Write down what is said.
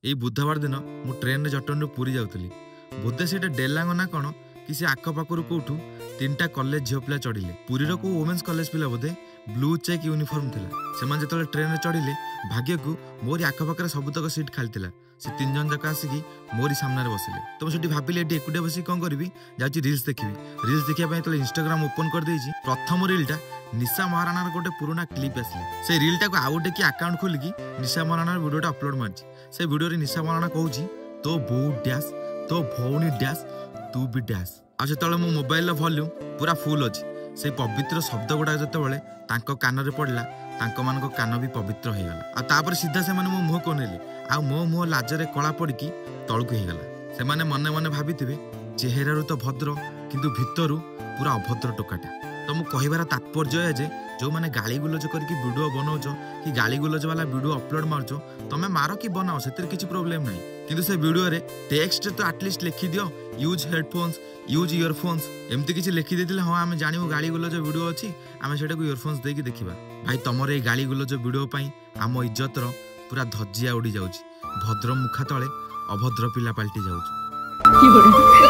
एई बुधवार दिन मु ट्रेन रे जटन पुरी जाउतली बोधे से डेलांग ना कौन कि से आखपाखर कौटू 3टा कॉलेज झील पिला चढ़िले पुरीर को वोमेन्स कॉलेज पिला बोधे ब्लू चेक यूनिफॉर्म थिला से जो ट्रेन रे चढ़िले भाग्य को मोरी आखपाखे सबुतक सीट खाली थिला से 3 जन जाक आसिकी मोरी सामने बसिले तो मुझे भाविली ये एकुटिया बस कौन करी जाऊँगी रिल्स देखी रिल्स देखा तो इंस्टाग्राम ओपन कर देछि प्रथम रीलटा निशा महाराणार गोटे पुराना क्लिप आसला से रीलटा को आउ गोटे कि अकाउंट खोलिकी निशा महाराणार वीडियोटा अपलोड मारछि से वीडियो निशा महाराणा कहूँ तो बो डैश तो भौणी डैश तू भी डैश आ जो मो मोबाइल वॉल्यूम पूरा फुल अच्छी से पवित्र शब्द गुड़ा जो कान में पड़ला मान कान भी पवित्र हो गला आपर सीधा से मो मुह को नेली आ मो मुह लाजरे कला पड़की तलक हो गला से मन मन भावी चेहरारू तो भद्र किंतु भितरू पूरा अभद्र टोकाटा तो मु कहबार तात्पर्य जे जो मैंने गाली गुलज करके वीडियो बनाऊच कि गाली गुलज वाला वीडियो अपलोड मार्च तमें मार कि बनाओ से किसी प्रोब्लेम नहीं किंतु से वीडियो रे टेक्स्ट तो एटलिस्ट लिखि दियो यूज हेडफोन्स यूज इयरफोन्स एमती किसी लिखि देथिले हां आमे जानिबो गाली गुलज वीडियो अछि आमे सेटा को इयरफोन्स देकी देखिबा भाई तमरे ए गाली गुलज वीडियो पई आम इज्जतर पूरा धज्जिया उड़ी जाउछि भद्र मुखा तळे अभद्र पिला पलटि जाउछि।